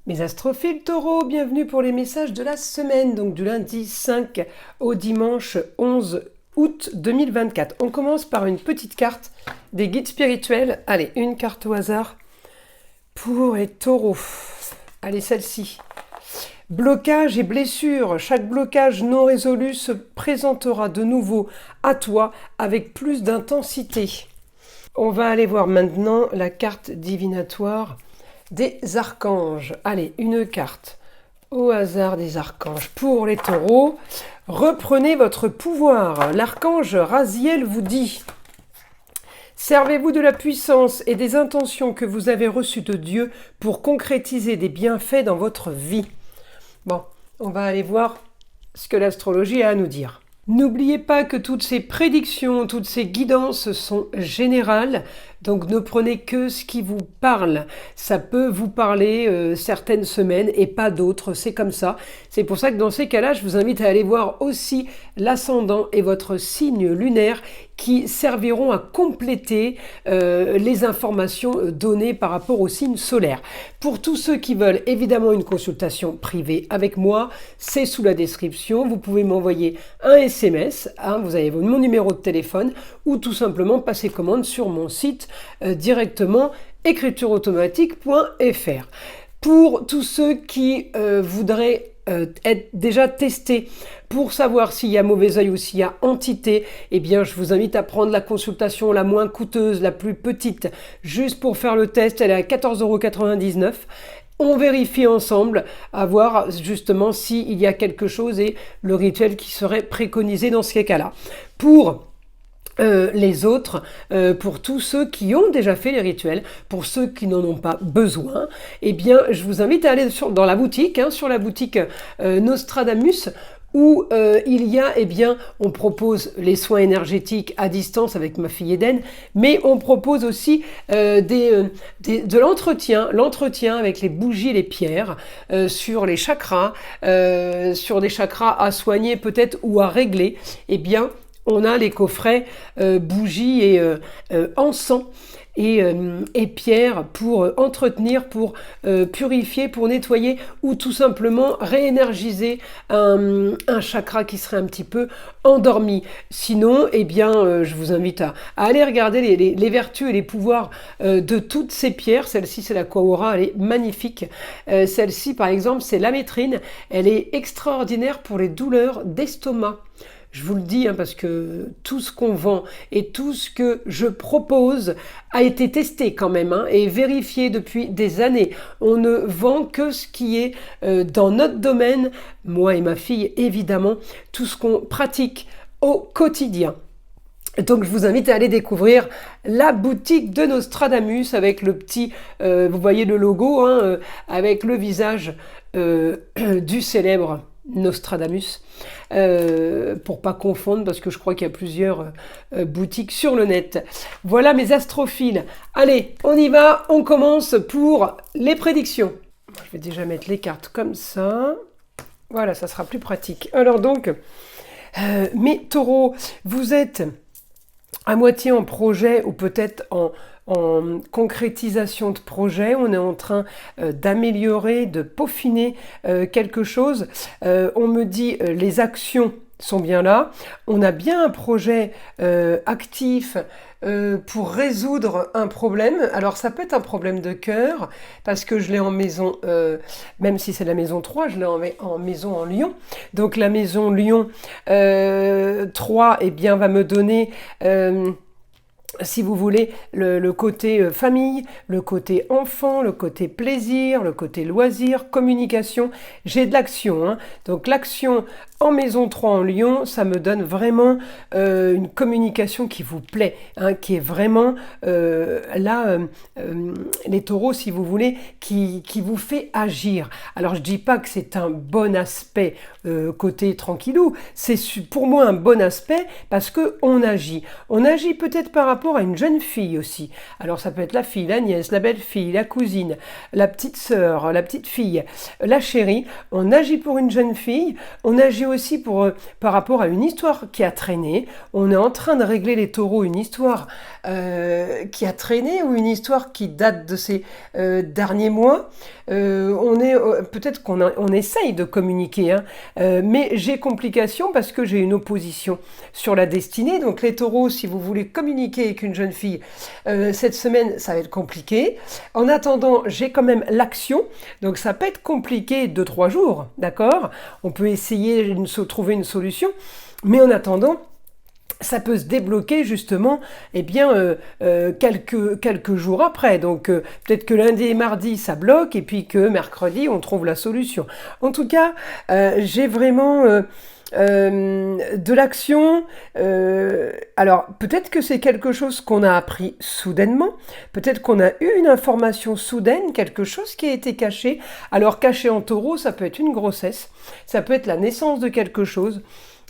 Mes astrophiles taureaux, bienvenue pour les messages de la semaine, donc du lundi 5 au dimanche 11 août 2024. On commence par une petite carte des guides spirituels. Allez, une carte au hasard pour les taureaux. Allez, celle-ci. Blocage et blessure. Chaque blocage non résolu se présentera de nouveau à toi avec plus d'intensité. On va aller voir maintenant la carte divinatoire des archanges. Allez, une carte au hasard des archanges. Pour les taureaux, reprenez votre pouvoir. L'archange Raziel vous dit: servez-vous de la puissance et des intentions que vous avez reçues de Dieu pour concrétiser des bienfaits dans votre vie. Bon, on va aller voir ce que l'astrologie a à nous dire. N'oubliez pas que toutes ces prédictions, toutes ces guidances sont générales, donc ne prenez que ce qui vous parle. Ça peut vous parler certaines semaines et pas d'autres, c'est comme ça. C'est pour ça que dans ces cas-là, je vous invite à aller voir aussi l'ascendant et votre signe lunaire qui serviront à compléter les informations données par rapport au signe solaire. Pour tous ceux qui veulent évidemment une consultation privée avec moi, c'est sous la description. Vous pouvez m'envoyer un SMS, vous avez mon numéro de téléphone, ou tout simplement passer commande sur mon site directement écritureautomatique.fr. Pour tous ceux qui voudraient être déjà testés pour savoir s'il y a mauvais œil ou s'il y a entité, eh bien je vous invite à prendre la consultation la moins coûteuse, la plus petite, juste pour faire le test. Elle est à 14,99 €. On vérifie ensemble à voir justement s'il y a quelque chose et le rituel qui serait préconisé dans ces cas-là. Pour les autres, pour tous ceux qui ont déjà fait les rituels, pour ceux qui n'en ont pas besoin, eh bien, je vous invite à aller dans la boutique, sur la boutique Nostradamus, où il y a, on propose les soins énergétiques à distance avec ma fille Eden, mais on propose aussi de l'entretien avec les bougies et les pierres, sur les chakras, sur des chakras à soigner peut-être ou à régler. Eh bien, on a les coffrets bougies et encens et pierres pour entretenir, pour purifier, pour nettoyer ou tout simplement réénergiser un chakra qui serait un petit peu endormi. Sinon, je vous invite à aller regarder les vertus et les pouvoirs de toutes ces pierres. Celle-ci, c'est la Quahora, elle est magnifique. Celle-ci, par exemple, c'est l'amétrine. Elle est extraordinaire pour les douleurs d'estomac. Je vous le dis parce que tout ce qu'on vend et tout ce que je propose a été testé quand même et vérifié depuis des années. On ne vend que ce qui est dans notre domaine, moi et ma fille évidemment, tout ce qu'on pratique au quotidien. Donc je vous invite à aller découvrir la boutique de Nostradamus avec le petit, vous voyez le logo, avec le visage du célèbre Nostradamus, pour pas confondre parce que je crois qu'il y a plusieurs boutiques sur le net. Voilà mes astrophiles. Allez, on y va, on commence pour les prédictions. Je vais déjà mettre les cartes comme ça. Voilà, ça sera plus pratique. Alors donc, mes taureaux, vous êtes à moitié en projet ou peut-être en concrétisation de projet. On est en train d'améliorer, de peaufiner quelque chose. On me dit les actions sont bien là. On a bien un projet actif pour résoudre un problème. Alors ça peut être un problème de cœur parce que je l'ai en maison, même si c'est la maison 3, je l'ai en maison en Lion. Donc la maison Lion 3 va me donner si vous voulez, le côté famille, le côté enfant, le côté plaisir, le côté loisir, communication. J'ai de l'action. Donc l'action en maison 3 en Lion, ça me donne vraiment une communication qui vous plaît, qui est vraiment les taureaux, si vous voulez, qui vous fait agir. Alors je dis pas que c'est un bon aspect côté tranquillou, c'est pour moi un bon aspect parce qu'on agit. On agit peut-être par rapport rapport à une jeune fille aussi. Alors ça peut être la fille, la nièce, la belle-fille, la cousine, la petite sœur, la petite fille, la chérie. On agit pour une jeune fille, on agit aussi par rapport à une histoire qui a traîné. On est en train de régler, les taureaux, une histoire qui a traîné ou une histoire qui date de ces derniers mois. Peut-être qu'on essaye de communiquer, hein, mais j'ai complication parce que j'ai une opposition sur la destinée. Donc les taureaux, si vous voulez communiquer avec une jeune fille cette semaine, ça va être compliqué. En attendant, j'ai quand même l'action, donc ça peut être compliqué 2-3 jours, d'accord? On peut essayer de trouver une solution, mais en attendant, ça peut se débloquer justement quelques jours après. Donc peut-être que lundi et mardi ça bloque et puis que mercredi on trouve la solution. En tout cas, j'ai vraiment de l'action. Alors peut-être que c'est quelque chose qu'on a appris soudainement, peut-être qu'on a eu une information soudaine, quelque chose qui a été caché. Alors caché en taureau, ça peut être une grossesse, ça peut être la naissance de quelque chose,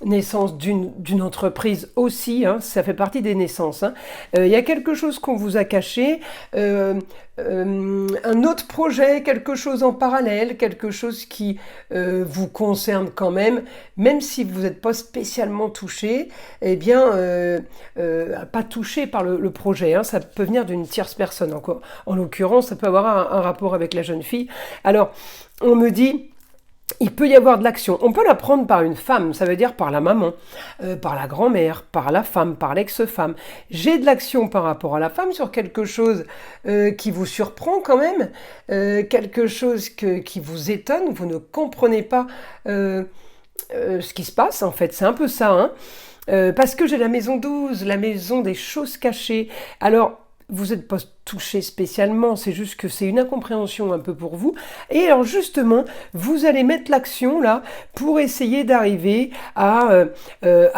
naissance d'une entreprise aussi, hein, ça fait partie des naissances. Hein. Y a quelque chose qu'on vous a caché, un autre projet, quelque chose en parallèle, quelque chose qui vous concerne quand même si vous n'êtes pas spécialement touché, eh bien, pas touché par le projet. Hein, ça peut venir d'une tierce personne encore. En l'occurrence, ça peut avoir un rapport avec la jeune fille. Alors, on me dit... Il peut y avoir de l'action. On peut la prendre par une femme, ça veut dire par la maman, par la grand-mère, par la femme, par l'ex-femme. J'ai de l'action par rapport à la femme sur quelque chose qui vous surprend quand même, quelque chose qui vous étonne, vous ne comprenez pas ce qui se passe en fait, c'est un peu ça. Hein. Parce que j'ai la maison 12, la maison des choses cachées. Alors, vous n'êtes pas touché spécialement, c'est juste que c'est une incompréhension un peu pour vous. Et alors justement, vous allez mettre l'action là pour essayer d'arriver à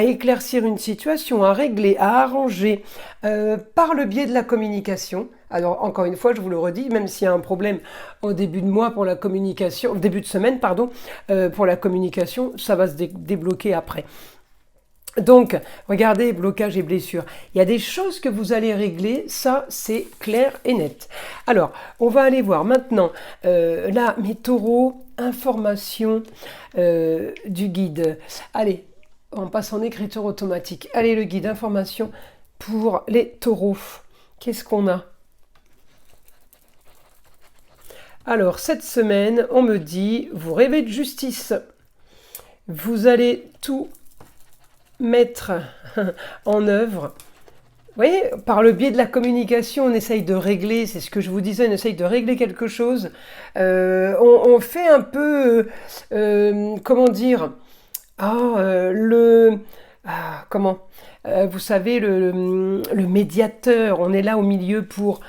éclaircir une situation, à régler, à arranger par le biais de la communication. Alors encore une fois, je vous le redis, même s'il y a un problème au début de mois pour la communication, au début de semaine, pardon, pour la communication, ça va se débloquer après. Donc, regardez, blocage et blessure. Il y a des choses que vous allez régler, ça c'est clair et net. Alors, on va aller voir maintenant, là, mes taureaux, information du guide. Allez, on passe en écriture automatique. Allez, le guide, information pour les taureaux. Qu'est-ce qu'on a ? Alors, cette semaine, on me dit, vous rêvez de justice. Vous allez tout mettre en œuvre. Vous voyez, par le biais de la communication, on essaye de régler, c'est ce que je vous disais, on essaye de régler quelque chose. On fait un peu, comment dire, vous savez, le médiateur, on est là au milieu pour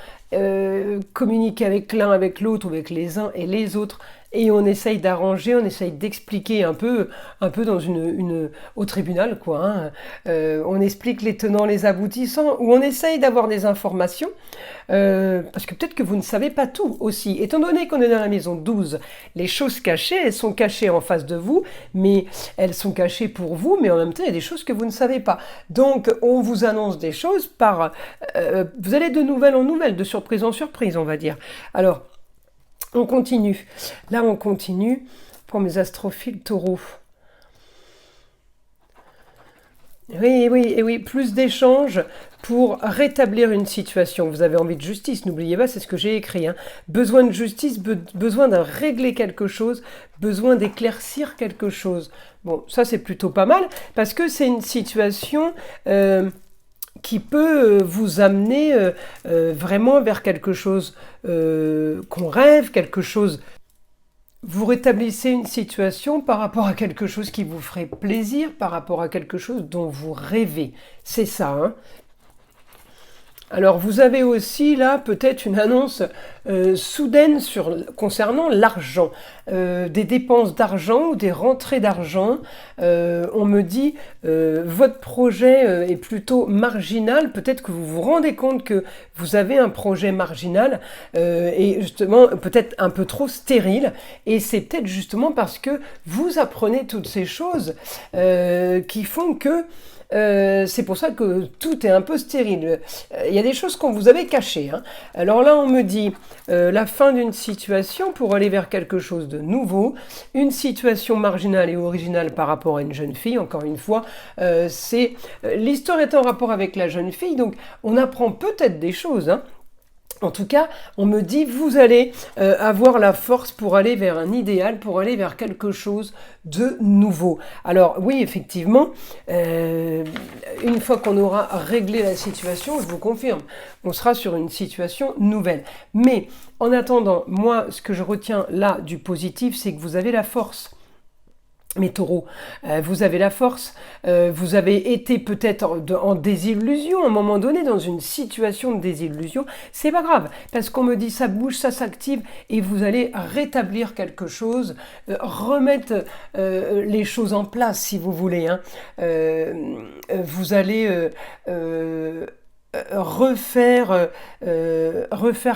communiquer avec l'un, avec l'autre, ou avec les uns et les autres, et on essaye d'arranger, on essaye d'expliquer un peu dans au tribunal, quoi. Hein. On explique les tenants, les aboutissants, ou on essaye d'avoir des informations, parce que peut-être que vous ne savez pas tout aussi. Étant donné qu'on est dans la maison 12, les choses cachées, elles sont cachées en face de vous, mais elles sont cachées pour vous, mais en même temps, il y a des choses que vous ne savez pas. Donc, on vous annonce des choses vous allez de nouvelles en nouvelles, de surprise en surprise, on va dire. Alors, on continue. Là, on continue pour mes astrophiles taureaux. Oui, plus d'échanges pour rétablir une situation. Vous avez envie de justice, n'oubliez pas, c'est ce que j'ai écrit. Hein. Besoin de justice, besoin de régler quelque chose, besoin d'éclaircir quelque chose. Bon, ça c'est plutôt pas mal, parce que c'est une situation qui peut vous amener vraiment vers quelque chose qu'on rêve, quelque chose... Vous rétablissez une situation par rapport à quelque chose qui vous ferait plaisir, par rapport à quelque chose dont vous rêvez. C'est ça, hein. Alors vous avez aussi là peut-être une annonce soudaine concernant l'argent, des dépenses d'argent ou des rentrées d'argent. On me dit votre projet est plutôt marginal, peut-être que vous vous rendez compte que vous avez un projet marginal et justement peut-être un peu trop stérile, et c'est peut-être justement parce que vous apprenez toutes ces choses qui font que C'est pour ça que tout est un peu stérile. Il y a des choses qu'on vous avait cachées, hein. Alors là, on me dit la fin d'une situation pour aller vers quelque chose de nouveau, une situation marginale et originale par rapport à une jeune fille. Encore une fois, l'histoire est en rapport avec la jeune fille, donc on apprend peut-être des choses, hein. En tout cas, on me dit, vous allez avoir la force pour aller vers un idéal, pour aller vers quelque chose de nouveau. Alors oui, effectivement, une fois qu'on aura réglé la situation, je vous confirme, on sera sur une situation nouvelle. Mais en attendant, moi, ce que je retiens là du positif, c'est que vous avez la force. Mes taureaux, vous avez la force, vous avez été peut-être en désillusion à un moment donné, dans une situation de désillusion, c'est pas grave, parce qu'on me dit ça bouge, ça s'active, et vous allez rétablir quelque chose, remettre les choses en place, si vous voulez, hein. Vous allez refaire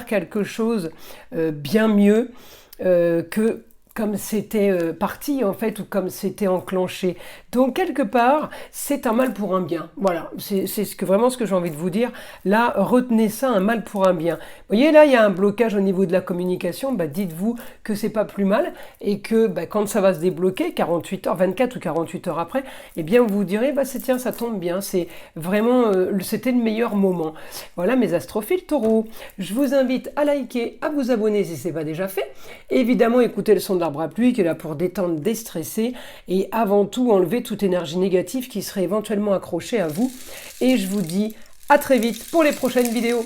quelque chose bien mieux que comme c'était parti en fait, ou comme c'était enclenché. Donc quelque part, c'est un mal pour un bien. Voilà, c'est vraiment ce que j'ai envie de vous dire. Là, retenez ça, un mal pour un bien. Vous voyez, là, il y a un blocage au niveau de la communication. Bah, dites-vous que c'est pas plus mal, et que quand ça va se débloquer, 48 heures, 24 ou 48 heures après, eh bien, vous vous direz, tiens, ça tombe bien, c'est vraiment, c'était le meilleur moment. Voilà, mes astrophiles taureaux. Je vous invite à liker, à vous abonner si ce n'est pas déjà fait. Évidemment, écoutez le son de l'arbre à pluie qui est là pour détendre, déstresser, et avant tout enlever toute énergie négative qui serait éventuellement accrochée à vous. Et je vous dis à très vite pour les prochaines vidéos.